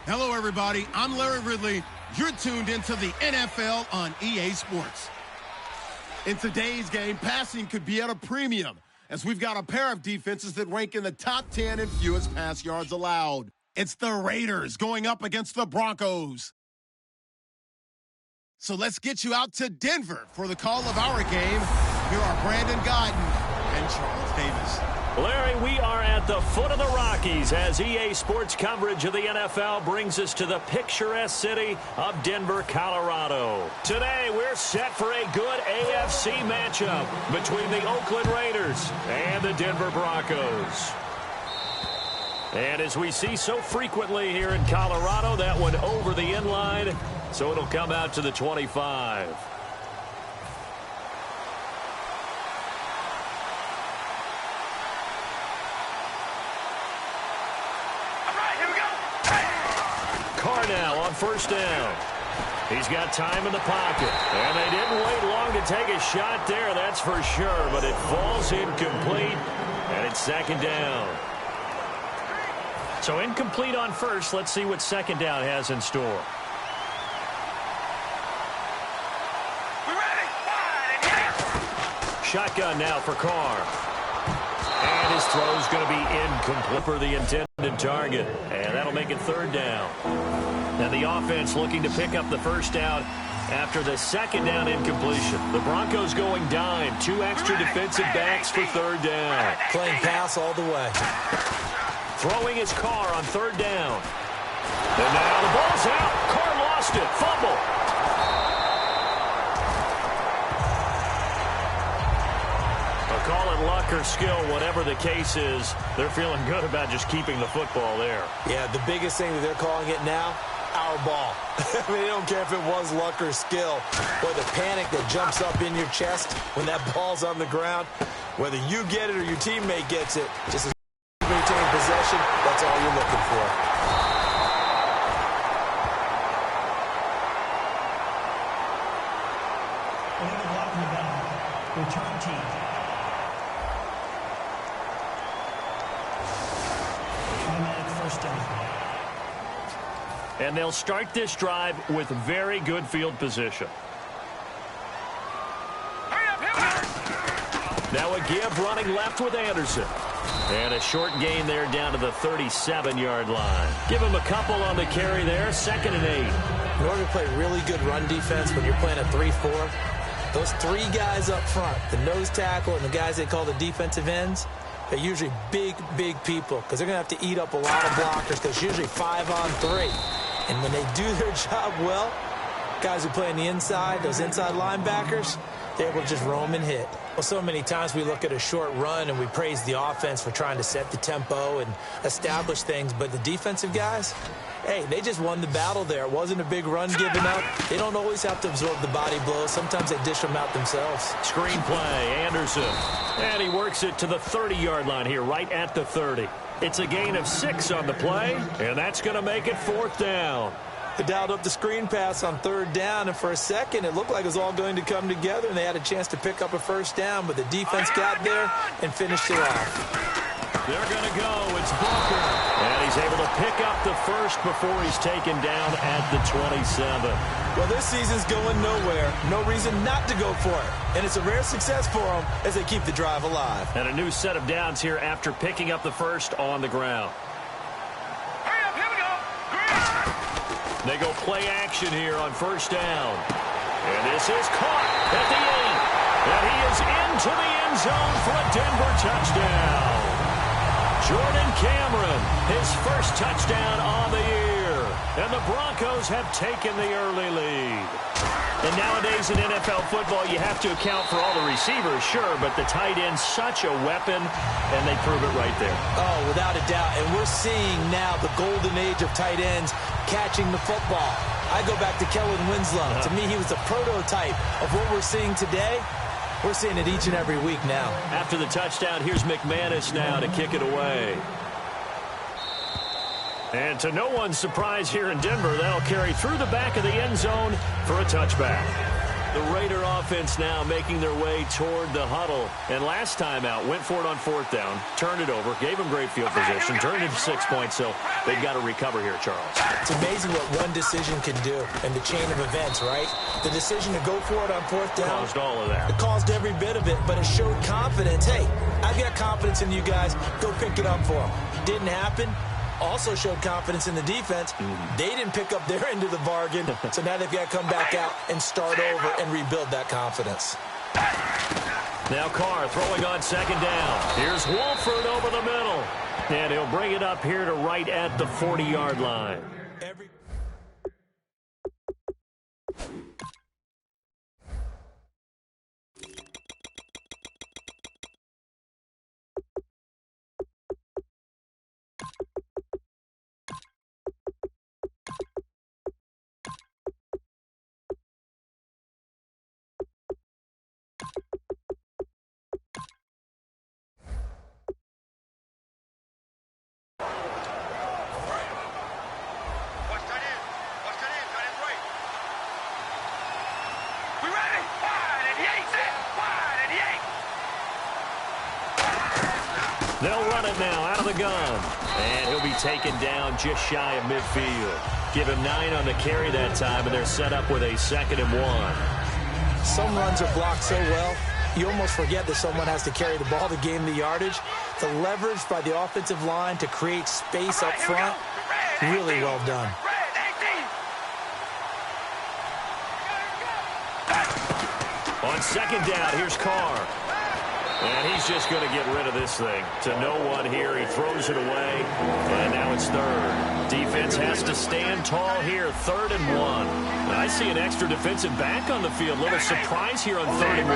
Hello, everybody. I'm Larry Ridley. You're tuned into the NFL on EA Sports. In today's game, passing could be at a premium, as we've got a pair of defenses that rank in the top 10 in fewest pass yards allowed. It's the Raiders going up against the Broncos. So let's get you out to Denver for the call of our game. Here are Brandon Godden and Charles Davis. Larry, we are at the foot of the Rockies as EA Sports coverage of the NFL brings us to the picturesque city of Denver, Colorado. Today, we're set for a good AFC matchup between the Oakland Raiders and the Denver Broncos. And as we see so frequently here in Colorado, that one over the inline, so it'll come out to the 25. Now on first down. He's got time in the pocket. And they didn't wait long to take a shot there, that's for sure. But it falls incomplete, and it's second down. So incomplete on first. Let's see what second down has in store. We're ready. Shotgun now for Carr. And his throw's going to be incomplete for the intended target. And that'll make it third down. Now the offense looking to pick up the first down after the second down incompletion. The Broncos going dime. 2 extra defensive backs for third down. Playing pass all the way. Throwing his Carr on third down. And now the ball's out. Carr lost it. Fumble. Call it luck or skill, whatever the case is, they're feeling good about just keeping the football there. Yeah, the biggest thing that they're calling it now, our ball. I mean, they don't care if it was luck or skill. Or the panic that jumps up in your chest when that ball's on the ground. Whether you get it or your teammate gets it, just as you maintain possession, that's all you're looking for. Return team. And they'll start this drive with very good field position. Now a give running left with Anderson. And a short gain there down to the 37-yard line. Give him a couple on the carry there, 2nd and 8. In order to play really good run defense when you're playing a 3-4, those 3 guys up front, the nose tackle and the guys they call the defensive ends, they're usually big, big people because they're going to have to eat up a lot of blockers because it's usually 5-on-3. And when they do their job well, guys who play on the inside, those inside linebackers, They're able to just roam and hit. Well, so many times we look at a short run and we praise the offense for trying to set the tempo and establish things, but the defensive guys, hey, they just won the battle there. It wasn't a big run given up. They don't always have to absorb the body blows. Sometimes they dish them out themselves. Screen play, Anderson. And he works it to the 30-yard line here, right at the 30. It's a gain of 6 on the play, and that's going to make it 4th down. They dialed up the screen pass on 3rd down, and for a second it looked like it was all going to come together, and they had a chance to pick up a 1st down, but the defense got there and finished it off. They're going to go. It's Booker. And he's able to pick up the 1st before he's taken down at the 27. Well, this season's going nowhere. No reason not to go for it. And it's a rare success for them as they keep the drive alive. And a new set of downs here after picking up the 1st on the ground. Hurry up, here we go. They go play action here on 1st down. And this is caught at the 8. And he is into the end zone for a Denver touchdown. Jordan Cameron, his 1st touchdown on the year. And the Broncos have taken the early lead. And nowadays in NFL football, you have to account for all the receivers, sure, but the tight end's such a weapon, and they prove it right there. Oh, without a doubt. And we're seeing now the golden age of tight ends catching the football. I go back to Kellen Winslow. To me, he was a prototype of what we're seeing today. We're seeing it each and every week now. After the touchdown, here's McManus now to kick it away. And to no one's surprise here in Denver, that'll carry through the back of the end zone for a touchback. The Raider offense now making their way toward the huddle. And last time out, went for it on 4th down, turned it over, gave them great field position, turned it to 6 points, so they've got to recover here, Charles. It's amazing what one decision can do in the chain of events, right? The decision to go for it on 4th down. Caused all of that. It caused every bit of it, but it showed confidence. Hey, I've got confidence in you guys. Go pick it up for them. Didn't happen. Also showed confidence in the defense. They didn't pick up their end of the bargain, so now they've got to come back out and start over and rebuild that confidence. Now Carr throwing on 2nd down. Here's Wolford over the middle. And he'll bring it up here to right at the 40-yard line. They'll run it now out of the gun. And he'll be taken down just shy of midfield. Give him 9 on the carry that time, and they're set up with a 2nd and 1. Some runs are blocked so well, you almost forget that someone has to carry the ball to gain the yardage. The leverage by the offensive line to create space up front, really well done. On 2nd down, here's Carr. And he's just going to get rid of this thing. To no one here. He throws it away. And now it's 3rd. Defense has to stand tall here. 3rd and 1. And I see an extra defensive back on the field. Little surprise here on 3rd and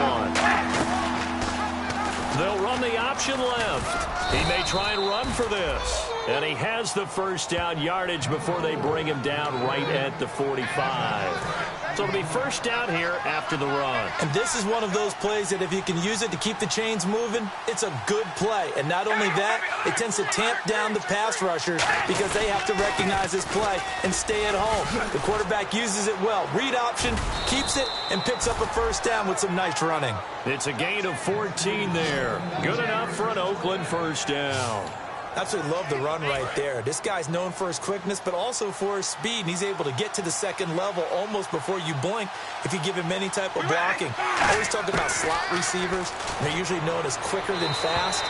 1. They'll run the option left. He may try and run for this. And he has the 1st down yardage before they bring him down right at the 45. So it'll be 1st down here after the run. And this is one of those plays that if you can use it to keep the chains moving, it's a good play. And not only that, it tends to tamp down the pass rushers because they have to recognize this play and stay at home. The quarterback uses it well. Read option, keeps it, and picks up a 1st down with some nice running. It's a gain of 14 there. Good enough for an Oakland 1st down. Absolutely love the run right there. This guy's known for his quickness, but also for his speed. And he's able to get to the 2nd level almost before you blink if you give him any type of blocking. I always talk about slot receivers. They're usually known as quicker than fast.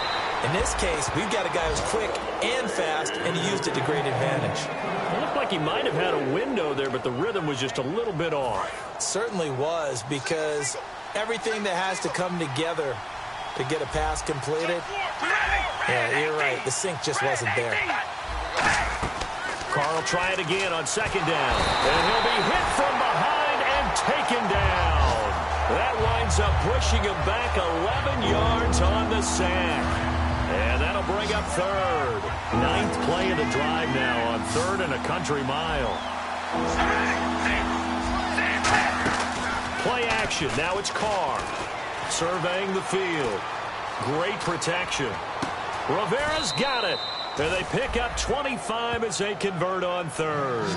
In this case, we've got a guy who's quick and fast, and he used it to great advantage. It looked like he might have had a window there, but the rhythm was just a little bit off. It certainly was, because everything that has to come together to get a pass completed. Yeah, you're right. The sync just wasn't there. Carr will try it again on 2nd down. And he'll be hit from behind and taken down. That winds up pushing him back 11 yards on the sack. And that'll bring up third. 9th play of the drive now on 3rd and a country mile. Play action. Now it's Carr. Surveying the field. Great protection. Rivera's got it. And they pick up 25 as they convert on 3rd.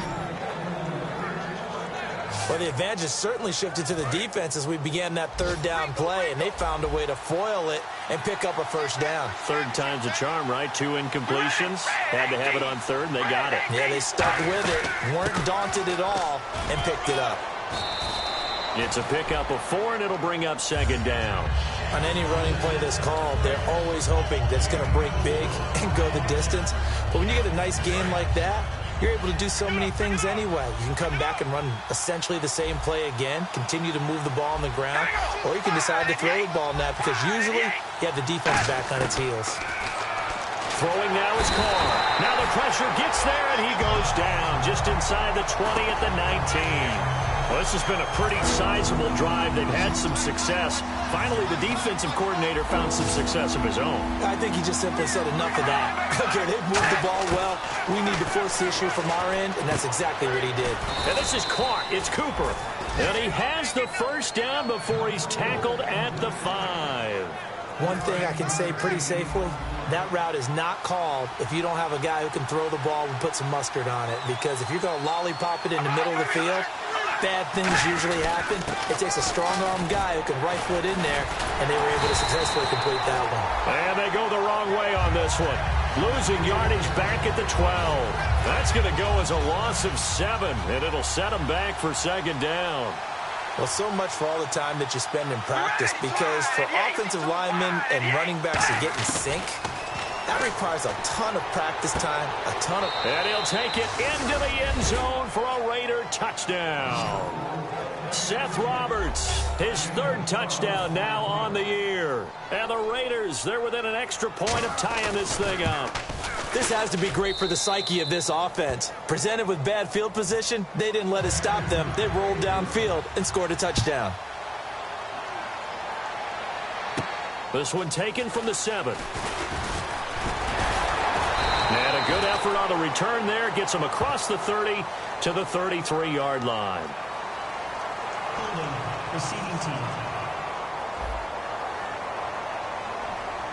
Well, the advantage has certainly shifted to the defense as we began that 3rd down play, and they found a way to foil it and pick up a 1st down. 3rd time's a charm, right? 2 incompletions. Had to have it on 3rd, and they got it. Yeah, they stuck with it, weren't daunted at all, and picked it up. It's a pickup of 4, and it'll bring up 2nd down. On any running play that's called, they're always hoping that it's going to break big and go the distance. But when you get a nice game like that, you're able to do so many things anyway. You can come back and run essentially the same play again, continue to move the ball on the ground, or you can decide to throw the ball in that because usually you have the defense back on its heels. Throwing now is Carr. Now the pressure gets there, and he goes down just inside the 20 at the 19. Well, this has been a pretty sizable drive. They've had some success. Finally, the defensive coordinator found some success of his own. I think he just simply said enough of that. Okay, they've moved the ball well. We need to force the issue from our end, and that's exactly what he did. And this is Clark. It's Cooper. And he has the 1st down before he's tackled at the 5. One thing I can say pretty safely, that route is not called if you don't have a guy who can throw the ball and put some mustard on it. Because if you're going to lollipop it in the middle of the field, bad things usually happen. It takes a strong-arm guy who can rifle it in there, and they were able to successfully complete that one. And they go the wrong way on this one. Losing yardage back at the 12. That's going to go as a loss of 7, and it'll set them back for 2nd down. Well, so much for all the time that you spend in practice, because for offensive linemen and running backs to get in sync, that requires a ton of practice time, a ton of... And he'll take it into the end zone for a Raider touchdown. Seth Roberts, his 3rd touchdown now on the year. And the Raiders, they're within an extra point of tying this thing up. This has to be great for the psyche of this offense. Presented with bad field position, they didn't let it stop them. They rolled downfield and scored a touchdown. This one taken from the 7. And a good effort on the return there. Gets him across the 30 to the 33-yard line. Receiving team.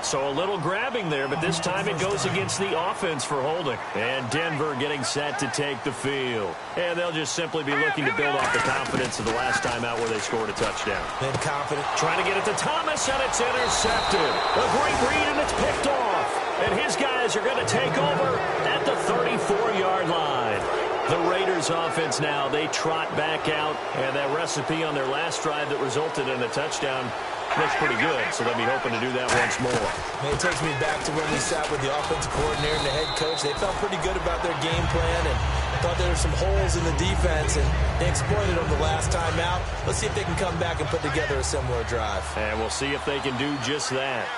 So a little grabbing there, but this time it goes against the offense for holding. And Denver getting set to take the field. And they'll just simply be looking to build off the confidence of the last time out where they scored a touchdown. Been confident. Trying to get it to Thomas, and it's intercepted. A great read, and it's picked off. And his guys are going to take over at the 34-yard line. The Raiders offense now, they trot back out, and that recipe on their last drive that resulted in a touchdown looks pretty good, so they'll be hoping to do that once more. It takes me back to when we sat with the offensive coordinator and the head coach. They felt pretty good about their game plan and thought there were some holes in the defense, and they exploited them the last time out. Let's see if they can come back and put together a similar drive. And we'll see if they can do just that.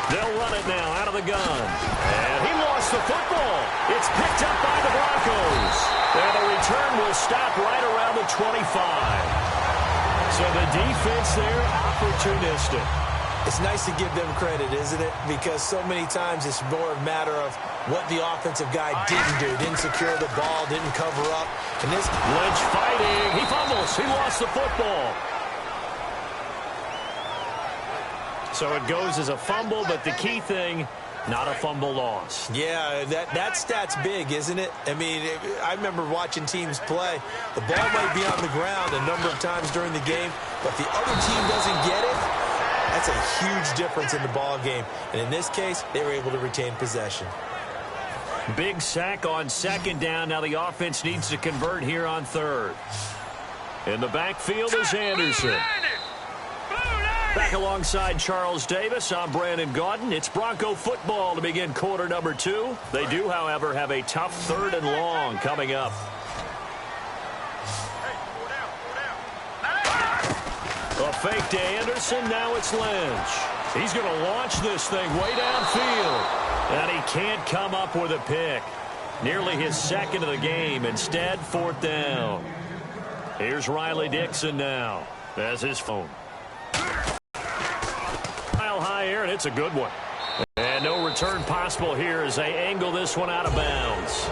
They'll run it now out of the gun. And he lost the football. It's picked up by the Broncos. And the return will stop right around the 25. So the defense there, opportunistic. It's nice to give them credit, isn't it? Because so many times it's more a matter of what the offensive guy didn't do. Didn't secure the ball, didn't cover up. And this Lynch fighting. He fumbles. He lost the football. So it goes as a fumble, but the key thing, not a fumble loss. Yeah, that stat's big, isn't it? I mean, I remember watching teams play. The ball might be on the ground a number of times during the game, but if the other team doesn't get it, that's a huge difference in the ball game. And in this case, they were able to retain possession. Big sack on 2nd down. Now the offense needs to convert here on 3rd. In the backfield is Anderson. Back alongside Charles Davis, I'm Brandon Gaudin. It's Bronco football to begin quarter number 2. They do, however, have a tough 3rd and long coming up. A fake to Anderson. Now it's Lynch. He's going to launch this thing way downfield. And he can't come up with a pick. Nearly his second of the game. Instead, 4th down. Here's Riley Dixon now. That's his phone. Mile high air, and it's a good one. And no return possible here as they angle this one out of bounds.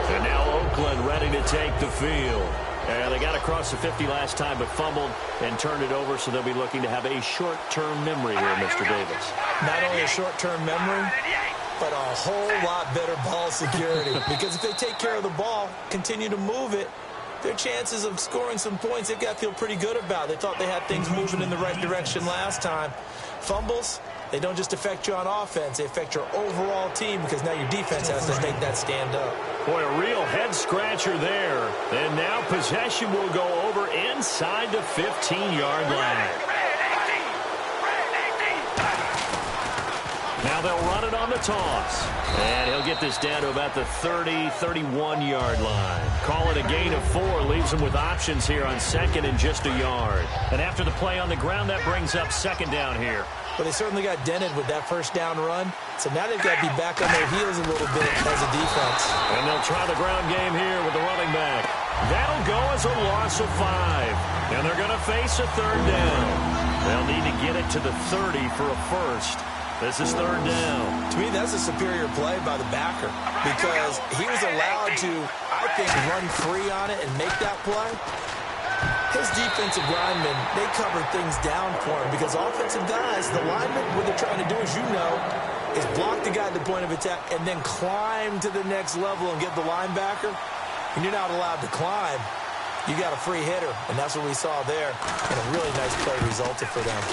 And now Oakland ready to take the field. And they got across the 50 last time but fumbled and turned it over, so they'll be looking to have a short-term memory here, Mr. Davis. Not only a short-term memory, but a whole lot better ball security. Because if they take care of the ball, continue to move it, their chances of scoring some points, they've got to feel pretty good about. They thought they had things moving in the right direction last time. Fumbles, they don't just affect you on offense. They affect your overall team because now your defense has to make that stand up. Boy, a real head-scratcher there. And now possession will go over inside the 15-yard line. Now they'll run it on the toss. And he'll get this down to about the 30, 31-yard line. Call it a gain of 4. Leaves them with options here on 2nd and just a yard. And after the play on the ground, that brings up 2nd down here. But they certainly got dented with that first down run. So now they've got to be back on their heels a little bit as a defense. And they'll try the ground game here with the running back. That'll go as a loss of 5. And they're going to face a 3rd down. They'll need to get it to the 30 for a first. This is 3rd down. To me, that's a superior play by the backer because he was allowed to, I think, run free on it and make that play. His defensive linemen, they covered things down for him because offensive guys, the linemen, what they're trying to do, as you know, is block the guy at the point of attack and then climb to the next level and get the linebacker. And you're not allowed to climb. You got a free hitter, and that's what we saw there. And a really nice play resulted for them.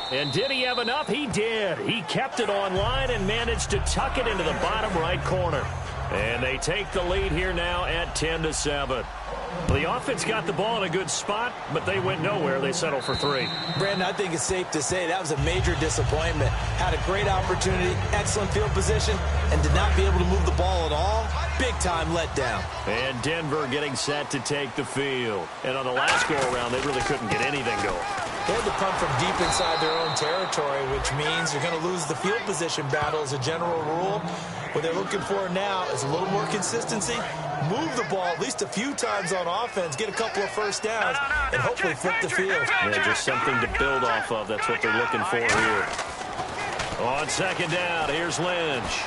And did he have enough? He did. He kept it online and managed to tuck it into the bottom right corner. And they take the lead here now at 10-7. The offense got the ball in a good spot, but they went nowhere. They settled for 3. Brandon, I think it's safe to say that was a major disappointment. Had a great opportunity, excellent field position, and did not be able to move the ball at all. Big-time letdown. And Denver getting set to take the field. And on the last go-around, they really couldn't get anything going. They had to punt from deep inside their own territory, which means you're going to lose the field position battle as a general rule. What they're looking for now is a little more consistency, move the ball at least a few times on offense, get a couple of first downs, and hopefully flip the field. Yeah, just something to build off of. That's what they're looking for here. On 2nd down, here's Lynch.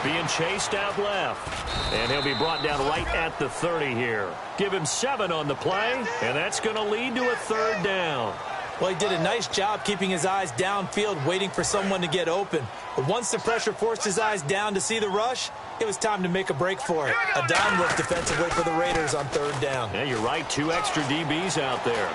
Being chased out left. And he'll be brought down right at the 30 here. Give him 7 on the play, and that's going to lead to a 3rd down. Well, he did a nice job keeping his eyes downfield, waiting for someone to get open. But once the pressure forced his eyes down to see the rush, it was time to make a break for it. A dime look defensively for the Raiders on 3rd down. Yeah, you're right. 2 extra DBs out there.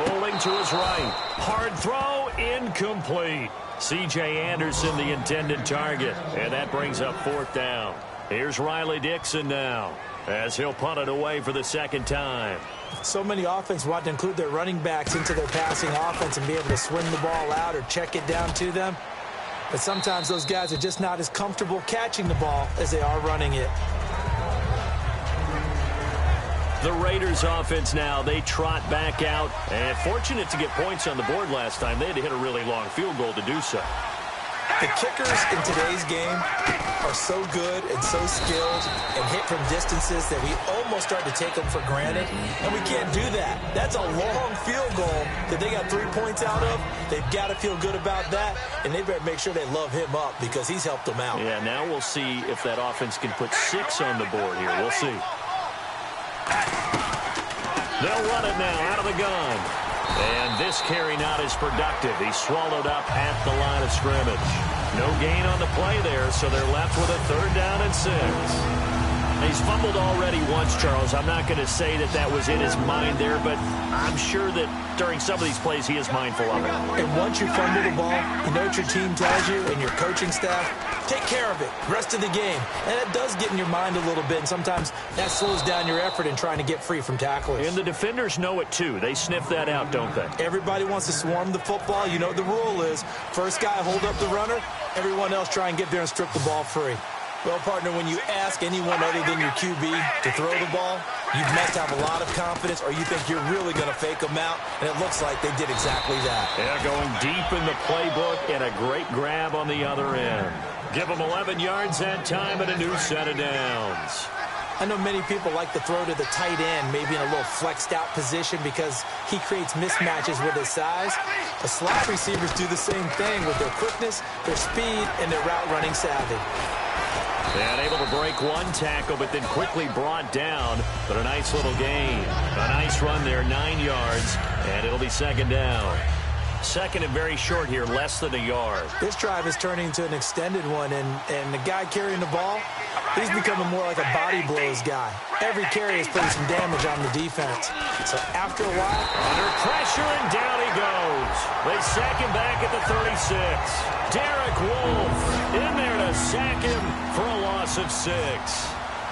Rolling to his right. Hard throw, incomplete. C.J. Anderson, the intended target. And that brings up 4th down. Here's Riley Dixon now as he'll punt it away for the 2nd time. So many offense want to include their running backs into their passing offense and be able to swing the ball out or check it down to them. But sometimes those guys are just not as comfortable catching the ball as they are running it. The Raiders offense now, they trot back out. And fortunate to get points on the board last time. They had to hit a really long field goal to do so. The kickers in today's game are so good and so skilled and hit from distances that we almost start to take them for granted, and we can't do that. That's a long field goal that they got 3 points out of. They've got to feel good about that, and they better make sure they love him up because he's helped them out. Yeah, now we'll see if that offense can put 6 on the board here. We'll see. They'll run it now out of the gun. And this carry not as productive. He's swallowed up at the line of scrimmage. No gain on the play there, so they're left with a 3rd down and 6. He's fumbled already once, Charles. I'm not going to say that that was in his mind there, but I'm sure that during some of these plays he is mindful of it. And once you fumble the ball, you know what your team tells you and your coaching staff? Take care of it, rest of the game. And it does get in your mind a little bit, and sometimes that slows down your effort in trying to get free from tacklers. And the defenders know it too. They sniff that out, don't they? Everybody wants to swarm the football. You know what the rule is. First guy hold up the runner, everyone else try and get there and strip the ball free. Well, partner, when you ask anyone other than your QB to throw the ball, You must have a lot of confidence, or you think you're really going to fake them out, and it looks like they did exactly that. Yeah, going deep in the playbook, and a great grab on the other end. Give them 11 yards that time and a new set of downs. I know many people like to throw to the tight end, maybe in a little flexed out position because he creates mismatches with his size. The slot receivers do the same thing with their quickness, their speed, and their route running savvy. And able to break one tackle, but then quickly brought down. But a nice little gain. A nice run there, 9 yards, and it'll be second down. Second and very short here, less than a yard. This drive is turning into an extended one, and the guy carrying the ball, he's becoming more like a body blows guy. Every carry is putting some damage on the defense. So after a while, under pressure, and down he goes. They sack him back at the 36. Derek Wolfe in there to sack him for a loss of 6.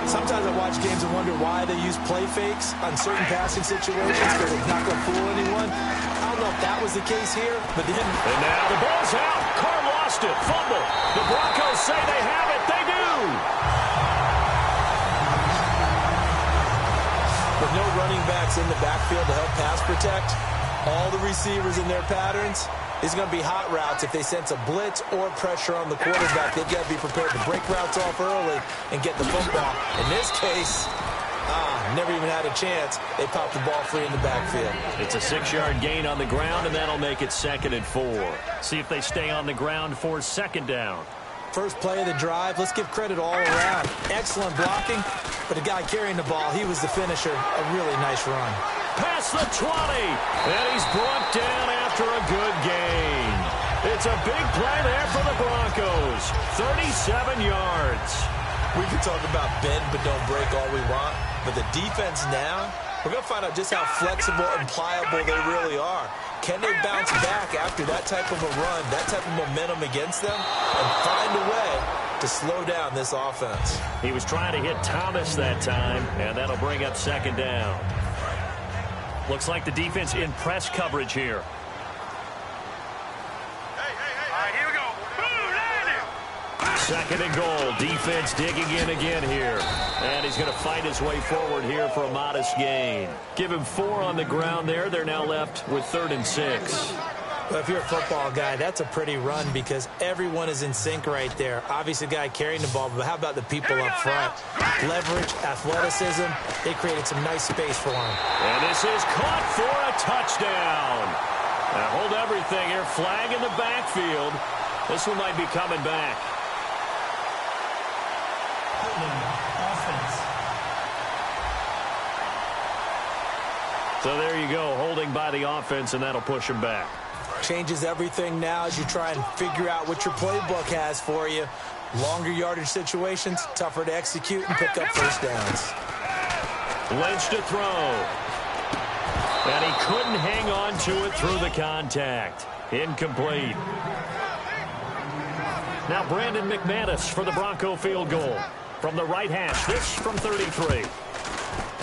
Sometimes I watch games and wonder why they use play fakes on certain passing situations because it's not going to fool anyone. I don't know if that was the case here, but then... And now the ball's out. Carr lost it. Fumble. The Broncos say they have it. They do. With no running backs in the backfield to help pass protect, all the receivers in their patterns, these are going to be hot routes. If they sense a blitz or pressure on the quarterback, they've got to be prepared to break routes off early and get the football. In this case, never even had a chance. They popped the ball free in the backfield. It's a 6-yard gain on the ground, and that'll make it 2nd and 4. See if they stay on the ground for second down. First play of the drive, let's give credit all around. Excellent blocking, but the guy carrying the ball, he was the finisher. A really nice run. Past the 20, and he's brought down after a good gain. It's a big play there for the Broncos. 37 yards. We can talk about bend but don't break all we want, but the defense now, we're going to find out just how flexible and pliable they really are. Can they bounce back after that type of a run, that type of momentum against them, and find a way to slow down this offense? He was trying to hit Thomas that time, and that'll bring up second down. Looks like the defense in press coverage here. All right, here we go. Boom, landing. Second and goal. Defense digging in again here. And he's going to fight his way forward here for a modest gain. Give him 4 on the ground there. They're now left with 3rd and 6. Well, if you're a football guy, that's a pretty run because everyone is in sync right there. Obviously, the guy carrying the ball, but how about the people up front? Leverage, athleticism, they created some nice space for him. And this is caught for a touchdown. Now hold everything here. Flag in the backfield. This one might be coming back. So there you go, holding by the offense, and that'll push him back. Changes everything now as you try and figure out what your playbook has for you. Longer yardage situations, tougher to execute and pick up first downs. Lynch to throw. And he couldn't hang on to it through the contact. Incomplete. Now Brandon McManus for the Bronco field goal. From the right hash, this from 33.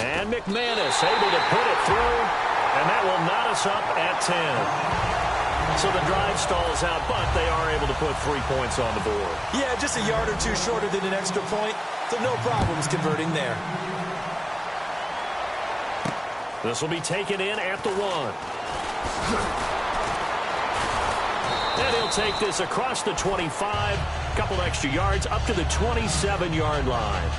And McManus able to put it through, and that will knot us up at 10. So the drive stalls out, but they are able to put 3 points on the board. Yeah, just a yard or two shorter than an extra point, so no problems converting there. This will be taken in at the 1. And he'll take this across the 25, a couple extra yards, up to the 27-yard line.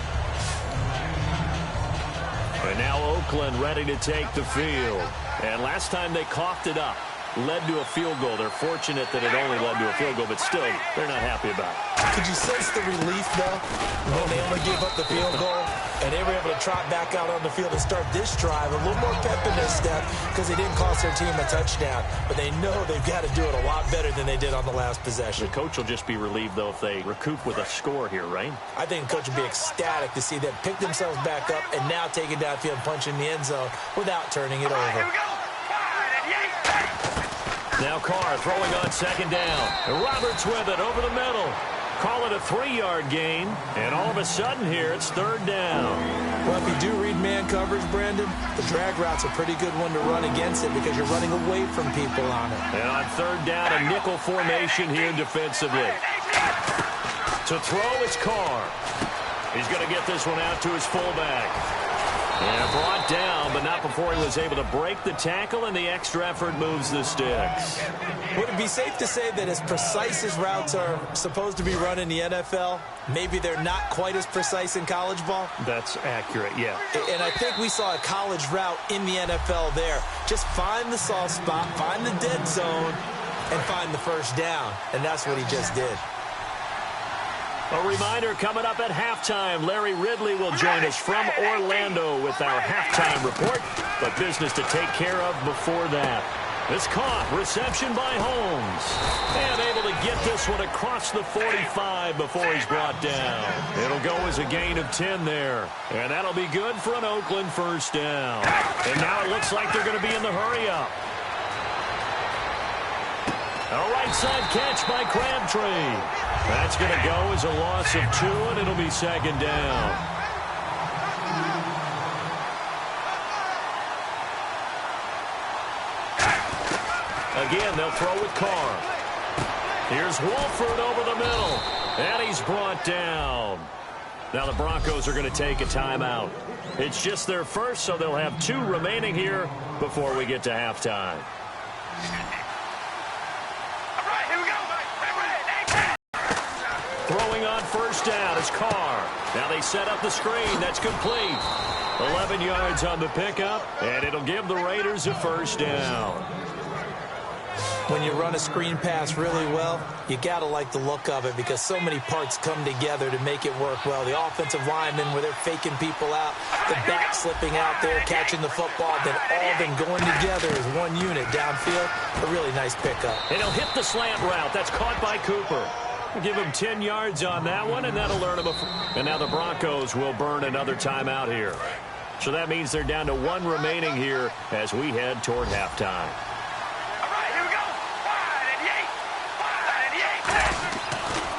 And now Oakland ready to take the field. And last time they coughed it up, led to a field goal. They're fortunate that it only led to a field goal, but still, they're not happy about it. Could you sense the relief, though, when they only gave up the field goal, and they were able to trot back out on the field and start this drive, a little more pep in their step, because they didn't cost their team a touchdown, but they know they've got to do it a lot better than they did on the last possession. The coach will just be relieved, though, if they recoup with a score here, right? I think the coach will be ecstatic to see them pick themselves back up and now take it downfield and punch in the end zone without turning it over. Here we go. Now Carr throwing on second down. And Roberts with it over the middle. Call it a 3-yard gain. And all of a sudden here, it's 3rd down. Well, if you do read man coverage, Brandon, the drag route's a pretty good one to run against it because you're running away from people on it. And on 3rd down, a nickel formation here defensively. To throw, it's Carr. He's going to get this one out to his fullback. And brought down, but not before he was able to break the tackle, and the extra effort moves the sticks. Would it be safe to say that as precise as routes are supposed to be run in the NFL, maybe they're not quite as precise in college ball? That's accurate, yeah. And I think we saw a college route in the NFL there. Just find the soft spot, find the dead zone, and find the first down. And that's what he just did. A reminder coming up at halftime. Larry Ridley will join us from Orlando with our halftime report. But business to take care of before that. It's caught. Reception by Holmes. And able to get this one across the 45 before he's brought down. It'll go as a gain of 10 there. And that'll be good for an Oakland first down. And now it looks like they're going to be in the hurry-up. A right side catch by Crabtree. That's going to go as a loss of 2, and it'll be second down. Again, they'll throw with Carr. Here's Wolford over the middle, and he's brought down. Now the Broncos are going to take a timeout. It's just their first, so they'll have 2 remaining here before we get to halftime. Throwing on first down is Carr. Now they set up the screen. That's complete. 11 yards on the pickup, and it'll give the Raiders a first down. When you run a screen pass really well, you got to like the look of it because so many parts come together to make it work well. The offensive linemen, where they're faking people out, the back slipping out there, catching the football, then all of them going together as one unit downfield. A really nice pickup. And he'll hit the slant route. That's caught by Cooper. We'll give him 10 yards on that one, and that'll earn him a... And now the Broncos will burn another timeout here. So that means they're down to 1 remaining here as we head toward halftime.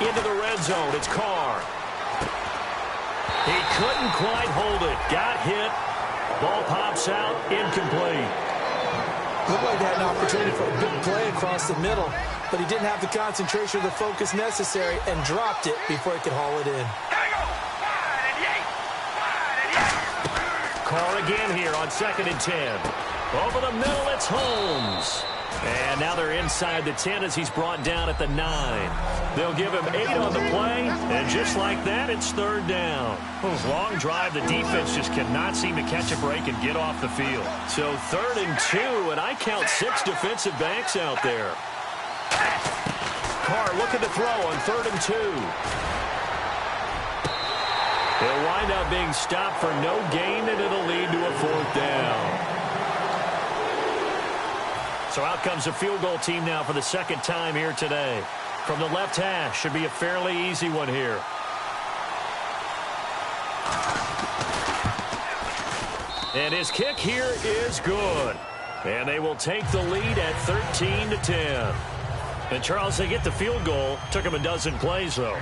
Into the red zone, it's Carr. He couldn't quite hold it. Got hit. Ball pops out, incomplete. Looked like he had an opportunity for a big play across the middle, but he didn't have the concentration or the focus necessary and dropped it before he could haul it in. Carr again here on 2nd and 10. Over the middle, it's Holmes. And now they're inside the 10 as he's brought down at the 9. They'll give him 8 on the play, and just like that, it's 3rd down. Long drive, the defense just cannot seem to catch a break and get off the field. So 3rd and 2, and I count 6 defensive backs out there. Carr looking to throw on 3rd and 2. He'll wind up being stopped for no gain, and it'll lead to a 4th down. So out comes a field goal team now for the 2nd time here today. From the left hash, should be a fairly easy one here. And his kick here is good. And they will take the lead at 13-10. And Charles, they get the field goal. Took him a dozen plays, though.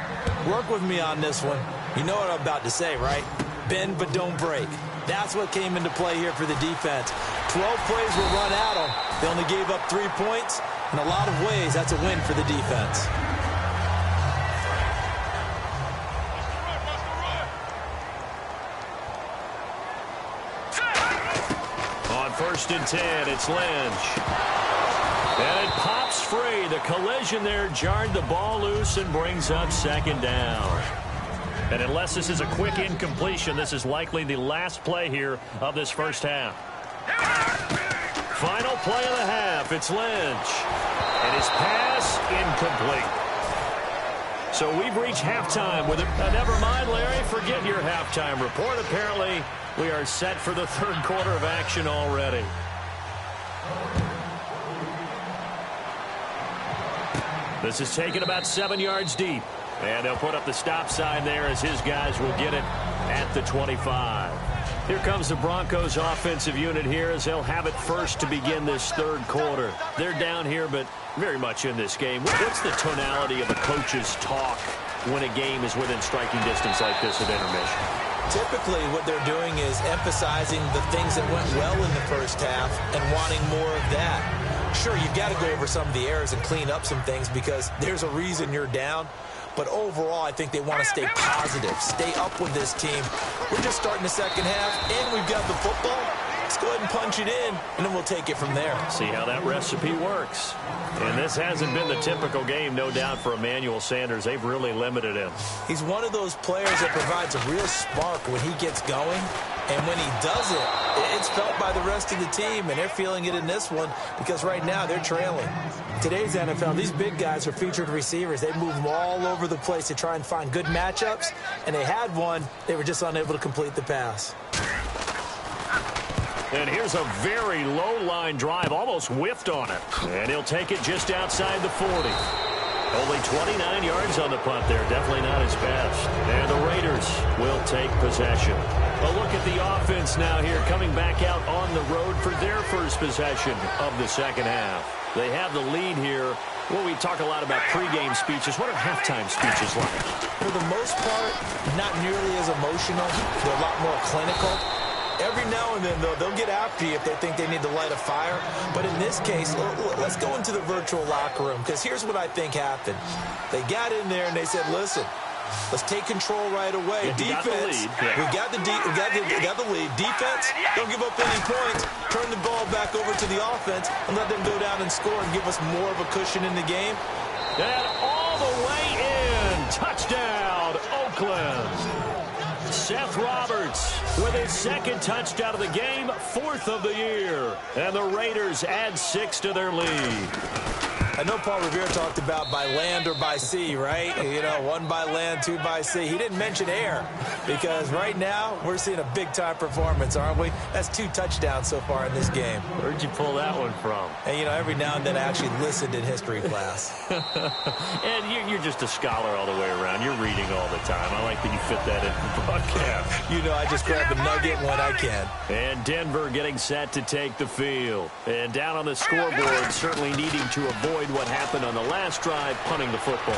Work with me on this one. You know what I'm about to say, right? Bend but don't break. That's what came into play here for the defense. 12 plays were run at them. They only gave up 3 points. In a lot of ways, that's a win for the defense. On 1st and 10, it's Lynch. And it pops free. The collision there jarred the ball loose and brings up 2nd down. And unless this is a quick incompletion, this is likely the last play here of this first half. Final play of the half. It's Lynch. And his pass incomplete. So we've reached halftime with it. Never mind, Larry. Forget your halftime report. Apparently, we are set for the 3rd quarter of action already. This is taken about 7 yards deep. And they'll put up the stop sign there as his guys will get it at the 25. Here comes the Broncos offensive unit here as they'll have it first to begin this 3rd quarter. They're down here, but very much in this game. What's the tonality of a coach's talk when a game is within striking distance like this at intermission? Typically, what they're doing is emphasizing the things that went well in the first half and wanting more of that. Sure, you've got to go over some of the errors and clean up some things because there's a reason you're down. But overall, I think they want to stay positive, stay up with this team. We're just starting the second half, and we've got the football. Let's go ahead and punch it in, and then we'll take it from there. See how that recipe works. And this hasn't been the typical game, no doubt, for Emmanuel Sanders. They've really limited him. He's one of those players that provides a real spark when he gets going. And when he does it, it's felt by the rest of the team, and they're feeling it in this one because right now they're trailing. Today's NFL, these big guys are featured receivers. They move them all over the place to try and find good matchups, and they had one. They were just unable to complete the pass. And here's a very low-line drive, almost whiffed on it. And he'll take it just outside the 40. Only 29 yards on the punt there. Definitely not his best. And the Raiders will take possession. A look at the offense now here, coming back out on the road for their first possession of the second half. They have the lead here. Well, we talk a lot about pregame speeches. What are halftime speeches like? For the most part, not nearly as emotional. They're a lot more clinical. Every now and then, though, they'll get after you if they think they need to light a fire. But in this case, let's go into the virtual locker room, because here's what I think happened. They got in there and they said, listen, let's take control right away. Defense, we got the lead. Defense, don't give up any points. Turn the ball back over to the offense and let them go down and score and give us more of a cushion in the game. And all the way in. Touchdown, Oakland. Seth Roberts with his second touchdown of the game, 4th of the year. And the Raiders add 6 to their lead. I know Paul Revere talked about by land or by sea, right? You know, 1 by land, 2 by sea. He didn't mention air because right now we're seeing a big-time performance, aren't we? That's 2 touchdowns so far in this game. Where'd you pull that one from? And, you know, every now and then I actually listened in history class. And you're just a scholar all the way around. You're reading all the time. I like that you fit that in the broadcast. You know, I just grab a nugget when I can. And Denver getting set to take the field. And down on the scoreboard, certainly needing to avoid what happened on the last drive, punting the football.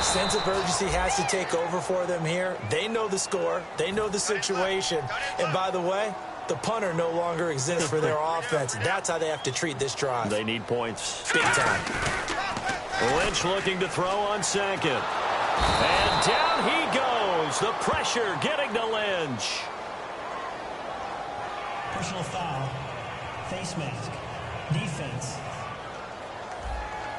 Sense of urgency has to take over for them here. They know the score. They know the situation. And by the way, the punter no longer exists for their offense. That's how they have to treat this drive. They need points. Big time. Lynch looking to throw on second. And down he goes. The pressure getting to Lynch. Personal foul. Face mask. Defense.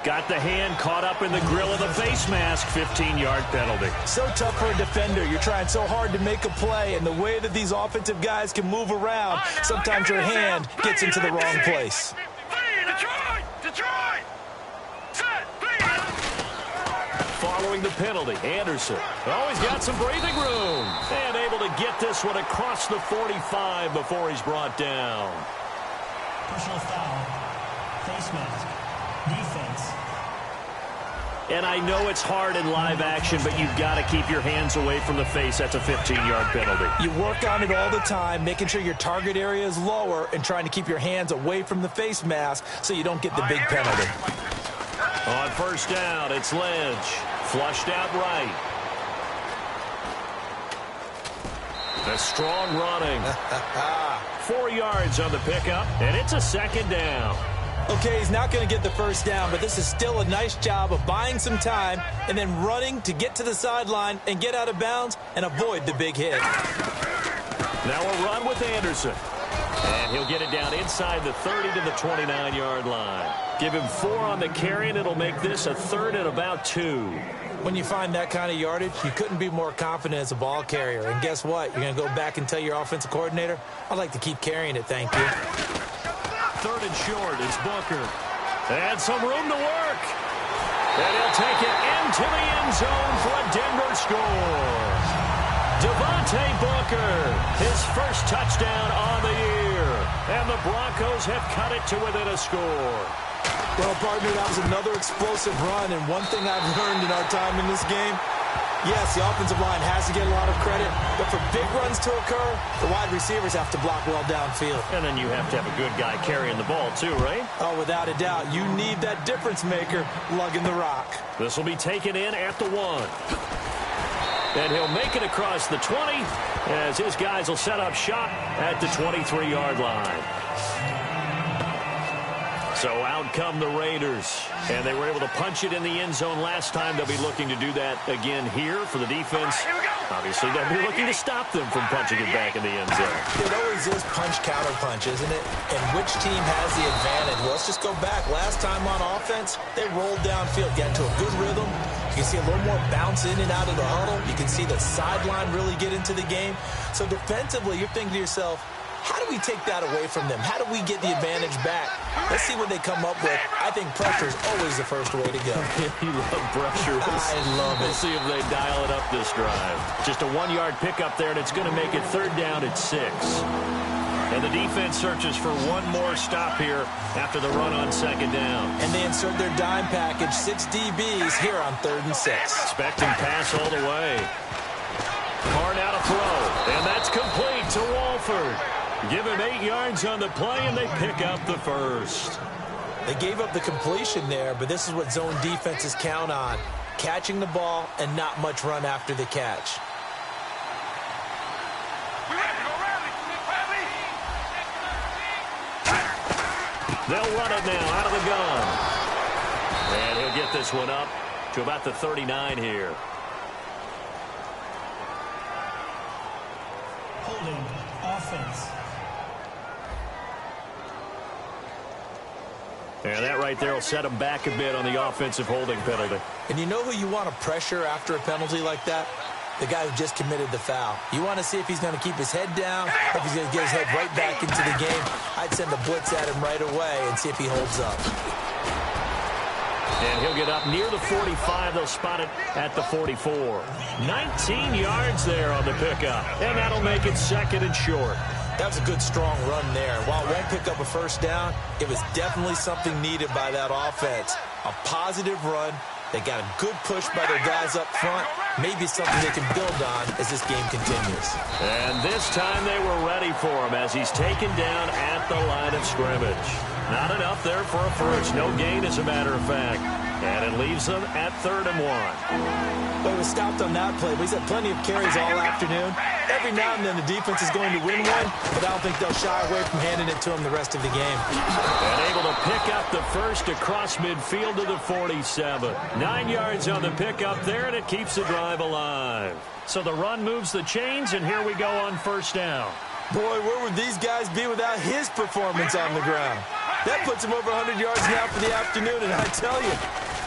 Got the hand caught up in the grill of the face mask. 15-yard penalty. So tough for a defender. You're trying so hard to make a play, and the way that these offensive guys can move around, sometimes your hand gets into the wrong place. Detroit! Set! Following the penalty, Anderson always got some breathing room. And able to get this one across the 45 before he's brought down. Personal foul. Face mask. Defense. And I know it's hard in live action, but you've got to keep your hands away from the face. That's a 15-yard penalty. You work on it all the time, making sure your target area is lower and trying to keep your hands away from the face mask so you don't get the big penalty. On first down, it's Lynch. Flushed out right. A strong running. 4 yards on the pickup, and it's a second down. Okay, he's not going to get the first down, but this is still a nice job of buying some time and then running to get to the sideline and get out of bounds and avoid the big hit. Now a run with Anderson. And he'll get it down inside the 30 to the 29-yard line. Give him 4 on the carry, and it'll make this a 3rd and about 2. When you find that kind of yardage, you couldn't be more confident as a ball carrier. And guess what? You're going to go back and tell your offensive coordinator, I'd like to keep carrying it, thank you. 3rd and short is Booker. And some room to work. And he'll take it into the end zone for a Denver score. Devontae Booker, his first touchdown on the year. And the Broncos have cut it to within a score. Well, partner, that was another explosive run. And one thing I've learned in our time in this game, yes, the offensive line has to get a lot of credit, but for big runs to occur, the wide receivers have to block well downfield. And then you have to have a good guy carrying the ball too, right? Oh, without a doubt. You need that difference maker lugging the rock. This will be taken in at the 1. And he'll make it across the 20 as his guys will set up shop at the 23-yard line. So out come the Raiders, and they were able to punch it in the end zone last time. They'll be looking to do that again here for the defense. Obviously, they'll be looking to stop them from punching it back in the end zone. It always is punch-counter-punch, isn't it? And which team has the advantage? Well, let's just go back. Last time on offense, they rolled downfield, got into a good rhythm. You can see a little more bounce in and out of the huddle. You can see the sideline really get into the game. So defensively, you're thinking to yourself, how do we take that away from them? How do we get the advantage back? Let's see what they come up with. I think pressure is always the first way to go. You love pressure. I love it. We'll see if they dial it up this drive. Just a 1-yard pickup there, and it's going to make it 3rd down at 6. And the defense searches for one more stop here after the run on 2nd down. And they insert their dime package, 6 DBs here on 3rd and 6. Expecting pass all the way. Carr now to throw, and that's complete to Walford. Give him 8 yards on the play, and they pick up the first. They gave up the completion there, but this is what zone defenses count on. Catching the ball and not much run after the catch. They'll run it now out of the gun. And he'll get this one up to about the 39 here. Holding offense. And that right there will set him back a bit on the offensive holding penalty. And you know who you want to pressure after a penalty like that? The guy who just committed the foul. You want to see if he's going to keep his head down, or if he's going to get his head right back into the game. I'd send the blitz at him right away and see if he holds up. And he'll get up near the 45. They'll spot it at the 44. 19 yards there on the pickup. And that'll make it 2nd and short. That was a good, strong run there. While it won't pick up a first down, it was definitely something needed by that offense. A positive run. They got a good push by their guys up front. Maybe something they can build on as this game continues. And this time they were ready for him as he's taken down at the line of scrimmage. Not enough there for a first. No gain, as a matter of fact. And it leaves them at 3rd and 1. But he was stopped on that play. But he's had plenty of carries all afternoon. Every now and then the defense is going to win one, but I don't think they'll shy away from handing it to him the rest of the game. And able to pick up the first across midfield to the 47. 9 yards on the pickup there, and it keeps the drive alive. So the run moves the chains, and here we go on 1st down. Boy, where would these guys be without his performance on the ground? That puts him over 100 yards now for the afternoon, and I tell you,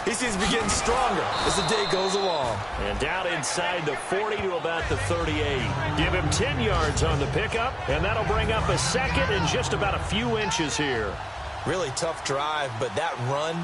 he seems to be getting stronger as the day goes along. And down inside the 40 to about the 38. Give him 10 yards on the pickup, and that'll bring up a 2nd and just about a few inches here. Really tough drive, but that run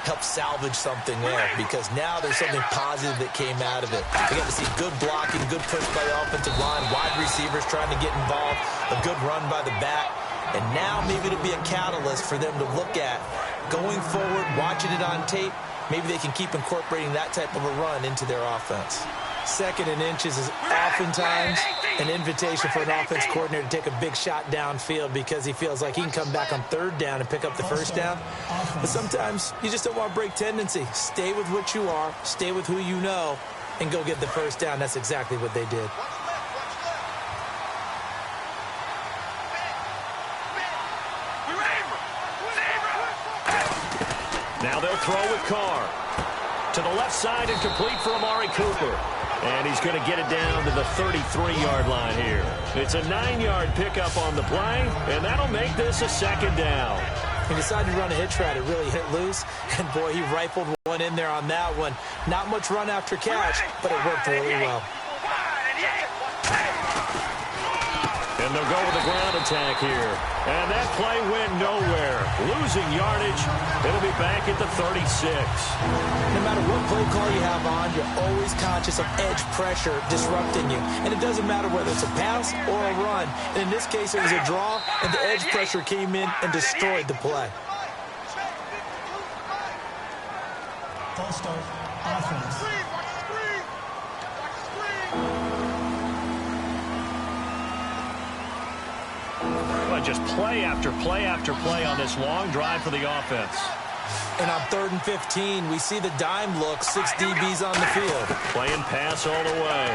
helped salvage something there because now there's something positive that came out of it. We got to see good blocking, good push by the offensive line, wide receivers trying to get involved, a good run by the back. And now maybe it'll be a catalyst for them to look at going forward, watching it on tape. Maybe they can keep incorporating that type of a run into their offense. 2nd and inches is oftentimes an invitation for an offense coordinator to take a big shot downfield because he feels like he can come back on 3rd down and pick up the first down. But sometimes you just don't want to break tendency. Stay with what you are, stay with who you know, and go get the first down. That's exactly what they did. Now they'll throw with Carr. To the left side and complete for Amari Cooper. And he's going to get it down to the 33-yard line here. It's a 9-yard pickup on the play, and that'll make this a 2nd down. He decided to run a hitch route. It really hit loose, and boy, he rifled one in there on that one. Not much run after catch, but it worked really well. And they'll go with the ground attack here. And that play went nowhere. Losing yardage. It'll be back at the 36. No matter what play call you have on, you're always conscious of edge pressure disrupting you. And it doesn't matter whether it's a pass or a run. And in this case, it was a draw, and the edge pressure came in and destroyed the play. False start, offense. Just play after play after play on this long drive for the offense. And on 3rd and 15, we see the dime look, 6 DBs on the field. Playing pass all the way.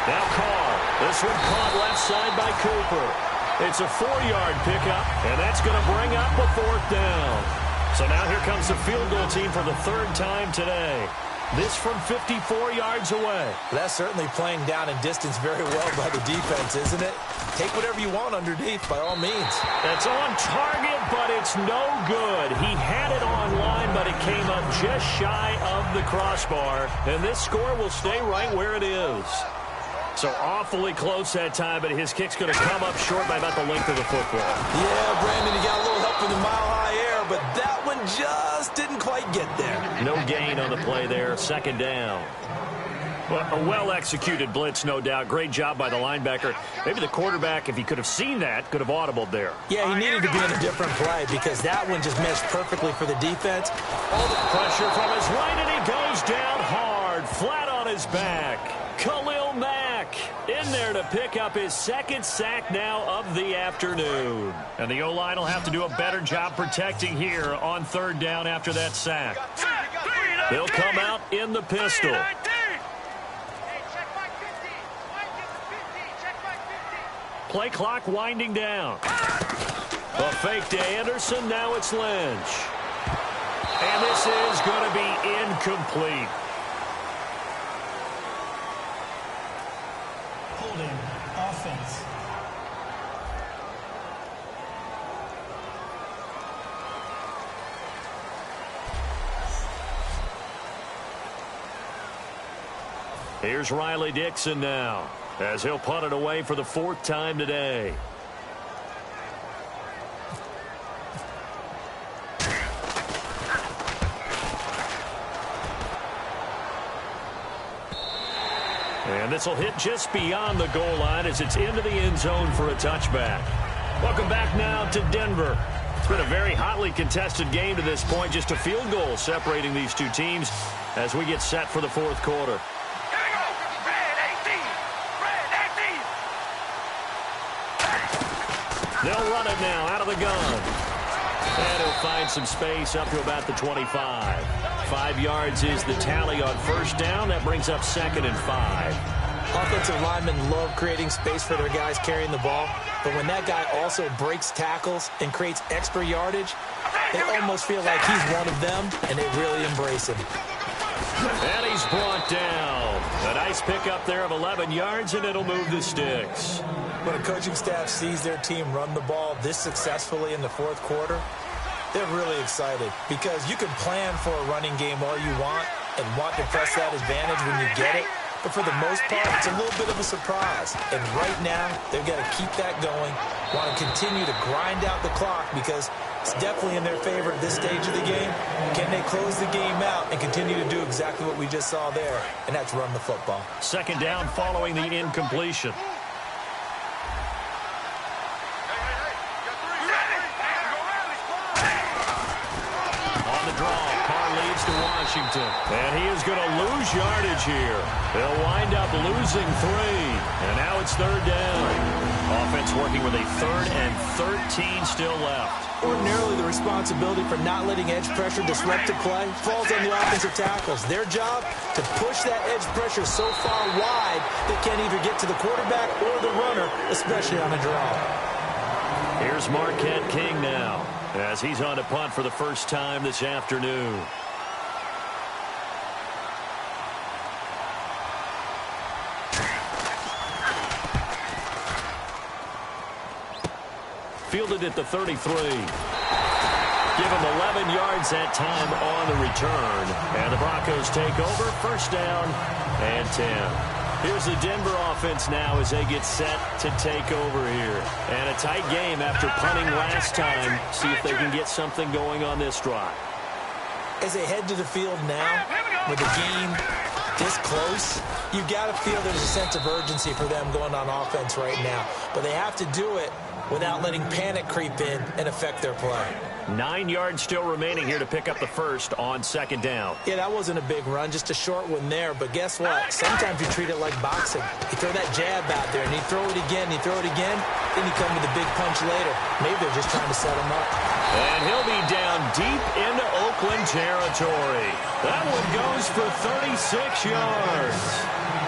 Now Carr. This one caught left side by Cooper. It's a 4-yard pickup, and that's going to bring up a 4th down. So now here comes the field goal team for the 3rd time today. This from 54 yards away. That's certainly playing down in distance very well by the defense, isn't it? Take whatever you want underneath, by all means. It's on target, but it's no good. He had it on line, but it came up just shy of the crossbar. And this score will stay right where it is. So awfully close that time, but his kick's going to come up short by about the length of the football. Yeah, Brandon, you got a little help from the mile-high air, but that one just didn't quite get there. No gain on the play there, 2nd down. Well, a well-executed blitz, no doubt. Great job by the linebacker. Maybe the quarterback, if he could have seen that, could have audibled there. Yeah, he needed to be in a different play because that one just meshed perfectly for the defense. All the pressure from his right, and he goes down hard, flat on his back. Khalil Mack in there to pick up his 2nd sack now of the afternoon. And the O-line will have to do a better job protecting here on 3rd down after that sack. They'll come out in the pistol. Play clock winding down. A fake to Anderson. Now it's Lynch. And this is going to be incomplete. Holding offense. Here's Riley Dixon now, as he'll punt it away for the 4th time today. And this will hit just beyond the goal line as it's into the end zone for a touchback. Welcome back now to Denver. It's been a very hotly contested game to this point, just a field goal separating these two teams as we get set for the 4th quarter. They'll run it now out of the gun. And he'll find some space up to about the 25. 5 yards is the tally on 1st down. That brings up 2nd and 5. Offensive linemen love creating space for their guys carrying the ball. But when that guy also breaks tackles and creates extra yardage, they almost feel like he's one of them, and they really embrace him. And he's brought down. A nice pickup there of 11 yards, and it'll move the sticks. When a coaching staff sees their team run the ball this successfully in the 4th quarter, they're really excited because you can plan for a running game all you want and want to press that advantage when you get it. But for the most part, it's a little bit of a surprise. And right now, they've got to keep that going, want to continue to grind out the clock because it's definitely in their favor at this stage of the game. Can they close the game out and continue to do exactly what we just saw there? And that's run the football. 2nd down following the incompletion. To Washington. And he is going to lose yardage here. They'll wind up losing 3. And now it's 3rd down. Offense working with a 3rd and 13 still left. Ordinarily, the responsibility for not letting edge pressure disrupt the play falls on the offensive tackles. Their job to push that edge pressure so far wide they can't either get to the quarterback or the runner, especially on a draw. Here's Marquette King now as he's on to punt for the 1st time this afternoon. Fielded at the 33. Give him 11 yards that time on the return. And the Broncos take over. 1st down and 10. Here's the Denver offense now as they get set to take over here. And a tight game after punting last time. See if they can get something going on this drive. As they head to the field now, with the game this close, you've got to feel there's a sense of urgency for them going on offense right now. But they have to do it without letting panic creep in and affect their play. 9 yards still remaining here to pick up the 1st on 2nd down. Yeah, that wasn't a big run, just a short one there. But guess what? Sometimes you treat it like boxing. You throw that jab out there, and you throw it again, you throw it again, then you come with a big punch later. Maybe they're just trying to set him up. And he'll be down deep into Oakland territory. That one goes for 36 yards.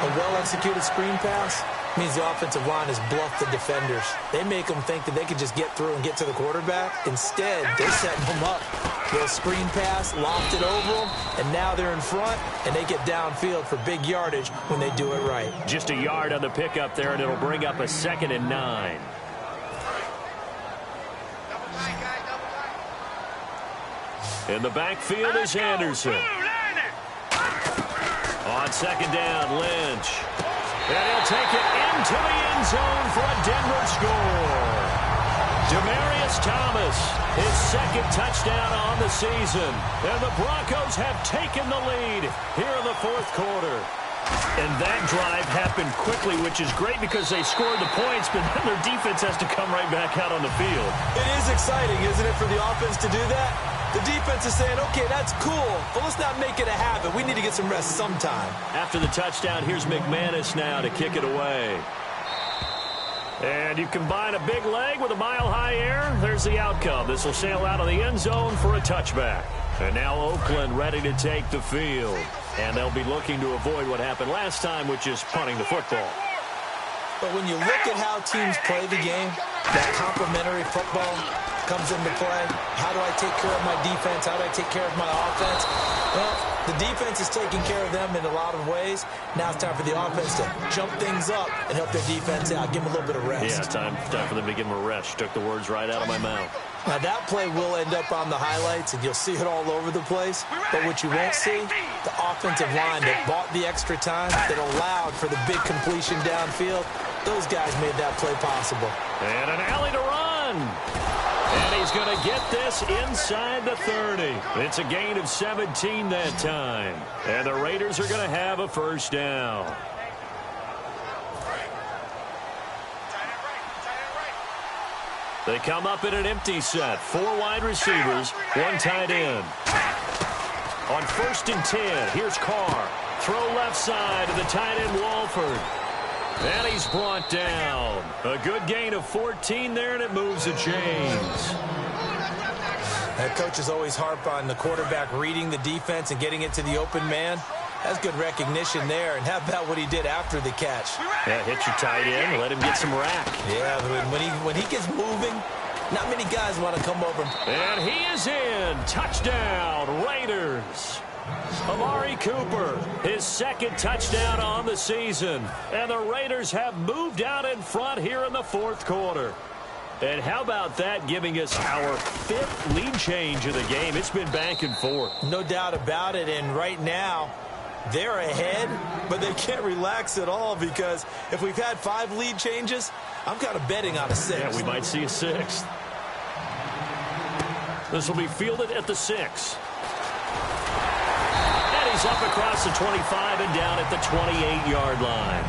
A well-executed screen pass means the offensive line has bluffed the defenders. They make them think that they can just get through and get to the quarterback. Instead, they're setting them up. Little screen pass, lofted over them, and now they're in front, and they get downfield for big yardage when they do it right. Just a yard on the pickup there, and it'll bring up a 2nd and 9. In the backfield is Anderson. On 2nd down, Lynch. And he'll take it into the end zone for a Denver score. Demaryius Thomas, his 2nd touchdown on the season. And the Broncos have taken the lead here in the 4th quarter. And that drive happened quickly, which is great because they scored the points, but then their defense has to come right back out on the field. It is exciting, isn't it, for the offense to do that? The defense is saying, okay, that's cool, but let's not make it a habit. We need to get some rest sometime. After the touchdown, here's McManus now to kick it away. And you combine a big leg with a mile-high air, there's the outcome. This will sail out of the end zone for a touchback. And now Oakland ready to take the field. And they'll be looking to avoid what happened last time, which is punting the football. But when you look at how teams play the game, that complementary football comes into play. How do I take care of my defense? How do I take care of my offense? Well, the defense is taking care of them in a lot of ways. Now it's time for the offense to jump things up and help their defense out. Give them a little bit of rest. Yeah, time for them to give them a rest. Took the words right out of my mouth. Now, that play will end up on the highlights, and you'll see it all over the place. But what you won't see, the offensive line that bought the extra time, that allowed for the big completion downfield, those guys made that play possible. And an alley to run. And he's going to get this inside the 30. It's a gain of 17 that time. And the Raiders are going to have a 1st down. They come up in an empty set. 4 wide receivers, 1 tight end. On 1st and 10, here's Carr. Throw left side to the tight end, Walford. And he's brought down. A good gain of 14 there, and it moves the chains. That coaches always harp on the quarterback reading the defense and getting it to the open man. That's good recognition there. And how about what he did after the catch? Yeah, hit your tight end, let him get some rack. Yeah, when he gets moving, not many guys want to come over. And he is in. Touchdown, Raiders. Amari Cooper, his 2nd touchdown on the season. And the Raiders have moved out in front here in the 4th quarter. And how about that, giving us our 5th lead change of the game? It's been back and forth. No doubt about it. And right now, they're ahead, but they can't relax at all because if we've had 5 lead changes, I'm kind of betting on a 6th. Yeah, we might see a 6th. This will be fielded at the 6. And he's up across the 25 and down at the 28-yard line.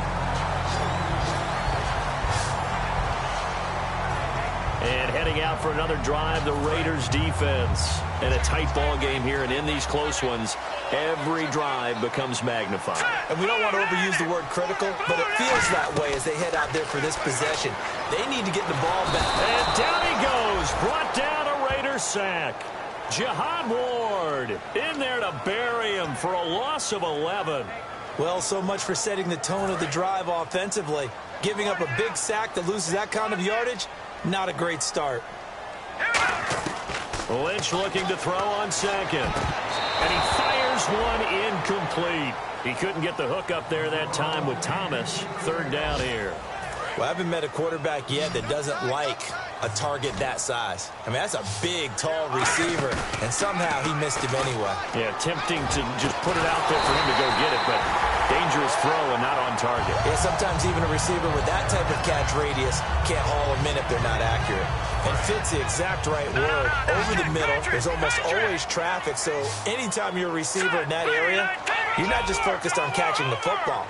And heading out for another drive, the Raiders defense. And a tight ball game here, and in these close ones, every drive becomes magnified. And we don't want to overuse the word critical, but it feels that way as they head out there for this possession. They need to get the ball back. And down he goes, brought down a Raider sack. Jihad Ward in there to bury him for a loss of 11. Well, so much for setting the tone of the drive offensively. Giving up a big sack that loses that kind of yardage, not a great start. Lynch looking to throw on 2nd. And he fires one incomplete. He couldn't get the hook up there that time with Thomas. 3rd down here. Well, I haven't met a quarterback yet that doesn't like a target that size. I mean, that's a big, tall receiver, and somehow he missed him anyway. Yeah, tempting to just put it out there for him to go get it, but dangerous throw and not on target. Yeah, sometimes even a receiver with that type of catch radius can't haul them in if they're not accurate. And fit's the exact right word. Over the middle, there's almost always traffic, so anytime you're a receiver in that area, you're not just focused on catching the football.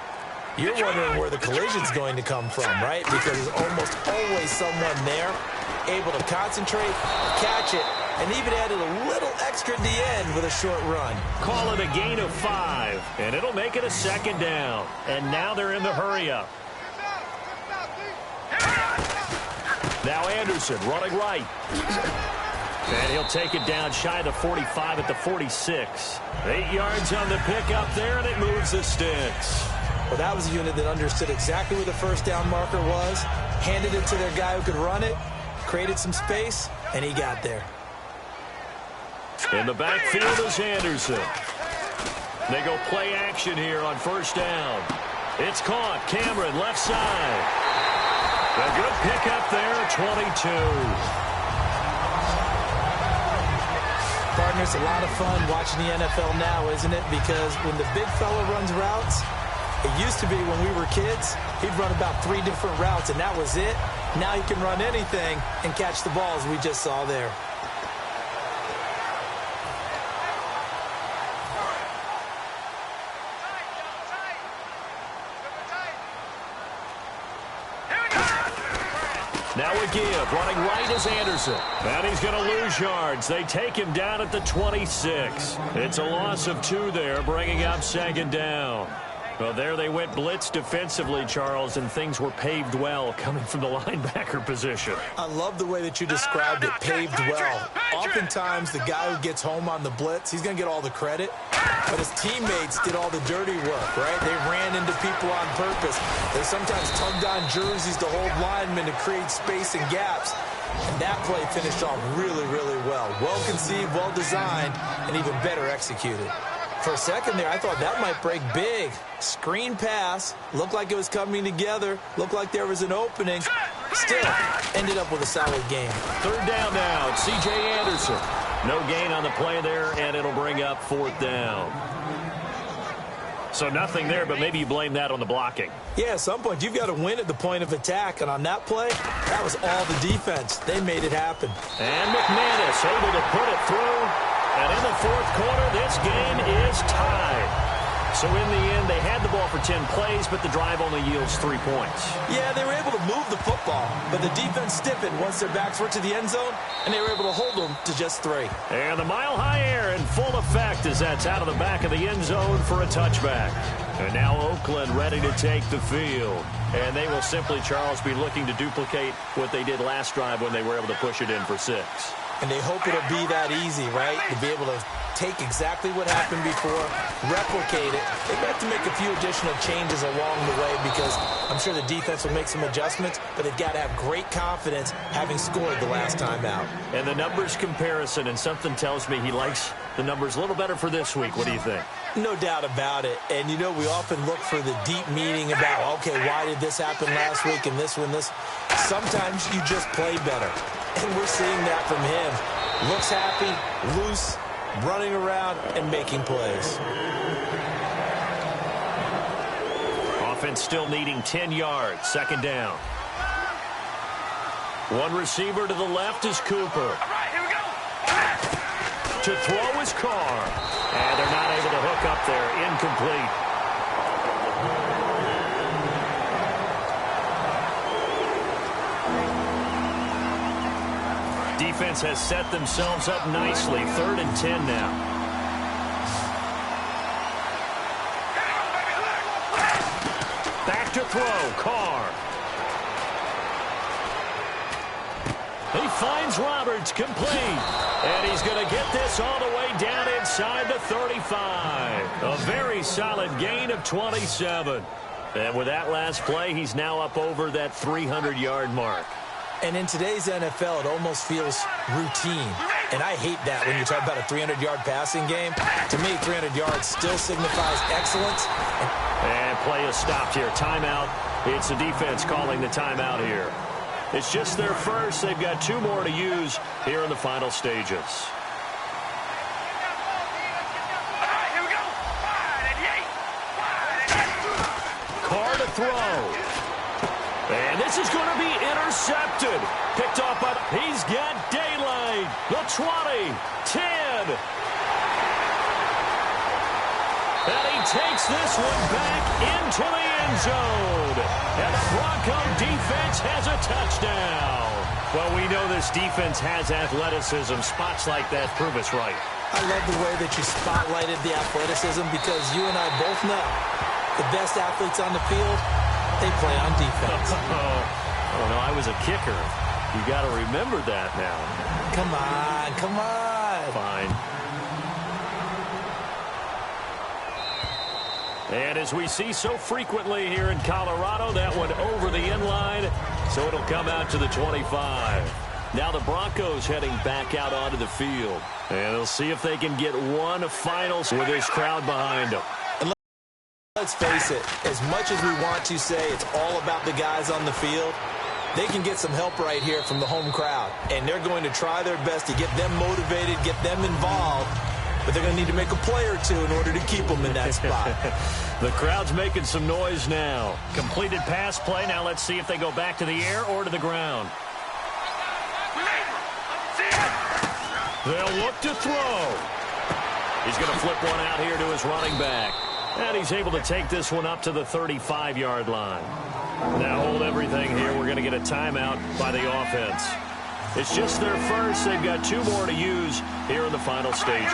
You're wondering where the collision's going to come from, right? Because there's almost always someone there able to concentrate, catch it, and even added a little extra at the end with a short run. Call it a gain of 5, and it'll make it a 2nd down. And now they're in the hurry-up. Now Anderson running right. And he'll take it down shy of the 45 at the 46. 8 yards on the pickup there, and it moves the sticks. Well, that was a unit that understood exactly where the first down marker was, handed it to their guy who could run it, created some space, and he got there. In the backfield is Anderson. They go play action here on first down. It's caught. Cameron, left side. A good pickup there, 22. Partner, it's a lot of fun watching the NFL now, isn't it? Because when the big fella runs routes, it used to be when we were kids, he'd run about 3 different routes, and that was it. Now he can run anything and catch the balls we just saw there. Now a give. Running right is Anderson. And he's going to lose yards. They take him down at the 26. It's a loss of 2 there, bringing up second down. Well, there they went blitz defensively, Charles, and things were paved well coming from the linebacker position. I love the way that you described it, paved well. Oftentimes, the guy who gets home on the blitz, he's going to get all the credit, but his teammates did all the dirty work, right? They ran into people on purpose. They sometimes tugged on jerseys to hold linemen to create space and gaps. And that play finished off really, really well. Well conceived, well designed, and even better executed. For a second there, I thought that might break big. Screen pass. Looked like it was coming together. Looked like there was an opening. Still, ended up with a solid game. Third down now. It's C.J. Anderson. No gain on the play there, and it'll bring up fourth down. So nothing there, but maybe you blame that on the blocking. Yeah, at some point, you've got to win at the point of attack. And on that play, that was all the defense. They made it happen. And McManus able to put it through. And in the fourth quarter, this game is tied. So in the end, they had the ball for 10 plays, but the drive only yields 3 points. Yeah, they were able to move the football, but the defense stiffened once their backs were to the end zone, and they were able to hold them to just 3. And the mile-high air in full effect as that's out of the back of the end zone for a touchback. And now Oakland ready to take the field. And they will simply, Charles, be looking to duplicate what they did last drive when they were able to push it in for 6. And they hope it'll be that easy, right? To be able to take exactly what happened before, replicate it. They've got to make a few additional changes along the way because I'm sure the defense will make some adjustments, but they've got to have great confidence having scored the last time out. And the numbers comparison, and something tells me he likes the numbers a little better for this week. What do you think? No doubt about it. And, you know, we often look for the deep meaning about, okay, why did this happen last week and this one, this? Sometimes you just play better. And we're seeing that from him. Looks happy, loose, running around, and making plays. Offense still needing 10 yards. Second down. One receiver to the left is Cooper. All right, here we go. To throw is Carr. And they're not able to hook up there. Incomplete. Defense has set themselves up nicely. 3rd and 10 now. Back to throw. Carr. He finds Roberts complete. And he's going to get this all the way down inside the 35. A very solid gain of 27. And with that last play, he's now up over that 300-yard mark. And in today's NFL, it almost feels routine. And I hate that when you talk about a 300-yard passing game. To me, 300 yards still signifies excellence. And play is stopped here. Timeout. It's the defense calling the timeout here. It's just their first. They've got 2 more to use here in the final stages. Carr to throw. And this is going to be intercepted. Picked off by... He's got daylight. The 20, 10. And he takes this one back into the end zone. And the Bronco defense has a touchdown. Well, we know this defense has athleticism. Spots like that prove us right. I love the way that you spotlighted the athleticism because you and I both know the best athletes on the field, they play on defense. Oh, no, I was a kicker. You got to remember that now. Come on, come on. Fine. And as we see so frequently here in Colorado, that went over the end line, so it'll come out to the 25. Now the Broncos heading back out onto the field. And they'll see if they can get one final with this crowd behind them. And let's face it, as much as we want to say it's all about the guys on the field, they can get some help right here from the home crowd. And they're going to try their best to get them motivated, get them involved. But they're going to need to make a play or two in order to keep them in that spot. The crowd's making some noise now. Completed pass play. Now let's see if they go back to the air or to the ground. They'll look to throw. He's going to flip one out here to his running back. And he's able to take this one up to the 35-yard line. Now hold everything here. We're going to get a timeout by the offense. It's just their first. They've got 2 more to use here in the final stages.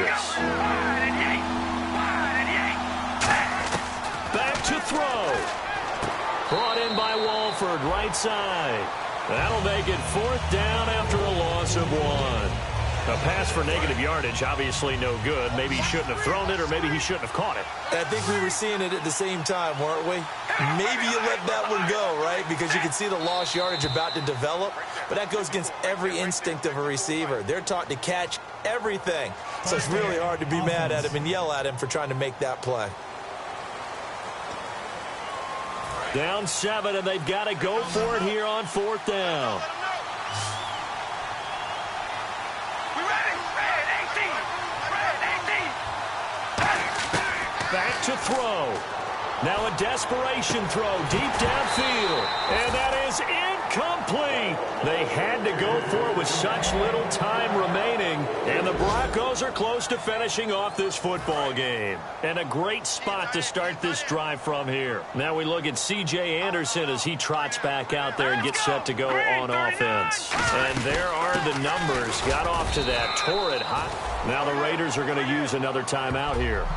Back to throw. Brought in by Walford, right side. That'll make it 4th down after a loss of 1. A pass for negative yardage, obviously no good. Maybe he shouldn't have thrown it, or maybe he shouldn't have caught it. I think we were seeing it at the same time, weren't we? Maybe you let that one go, right? Because you can see the lost yardage about to develop. But that goes against every instinct of a receiver. They're taught to catch everything. So it's really hard to be mad at him and yell at him for trying to make that play. Down 7, and they've got to go for it here on 4th down. Back to throw. Now a desperation throw deep downfield. And that is incomplete. They had to go for it with such little time remaining. And the Broncos are close to finishing off this football game. And a great spot to start this drive from here. Now we look at C.J. Anderson as he trots back out there and gets set to go on offense. And there are the numbers. Got off to that torrid hot. Now the Raiders are going to use another timeout here.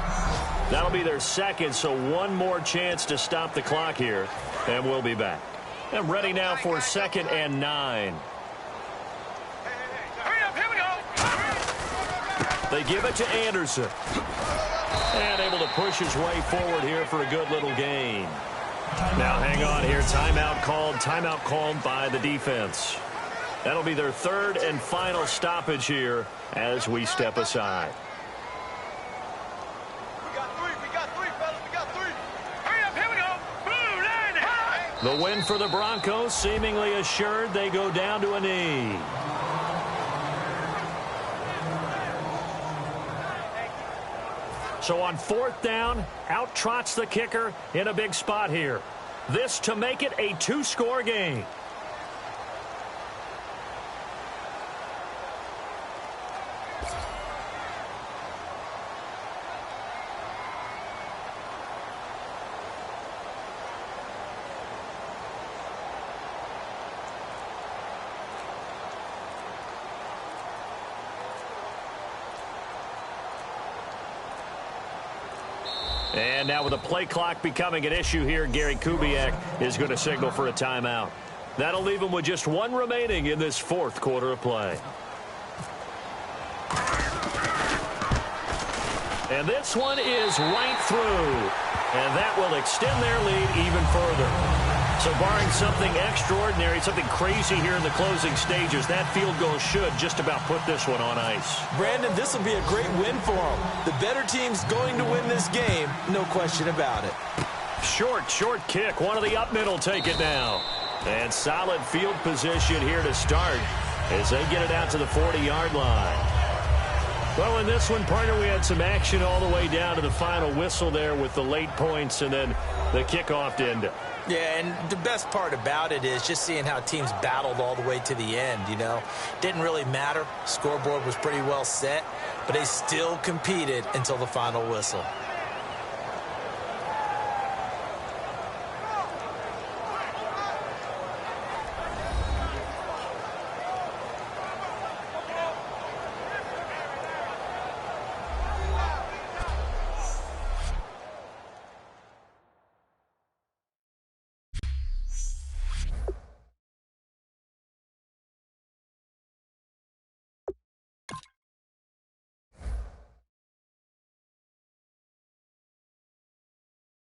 That'll be their second, so one more chance to stop the clock here, and we'll be back. And ready now for 2nd and 9. They give it to Anderson. And able to push his way forward here for a good little gain. Now hang on here. Timeout called by the defense. That'll be their 3rd and final stoppage here as we step aside. The win for the Broncos seemingly assured. They go down to a knee. So on 4th down, out trots the kicker in a big spot here. This to make it a 2-score game. And now with the play clock becoming an issue here, Gary Kubiak is going to signal for a timeout. That'll leave him with just 1 remaining in this 4th quarter of play. And this one is right through. And that will extend their lead even further. So barring something extraordinary, something crazy here in the closing stages, that field goal should just about put this one on ice. Brandon, this will be a great win for them. The better team's going to win this game, no question about it. Short kick. One of the up men will take it now. And solid field position here to start as they get it out to the 40-yard line. Well, in this one, partner, we had some action all the way down to the final whistle there with the late points and then the kickoff to end it. Yeah, and the best part about it is just seeing how teams battled all the way to the end, you know. Didn't really matter. Scoreboard was pretty well set, but they still competed until the final whistle.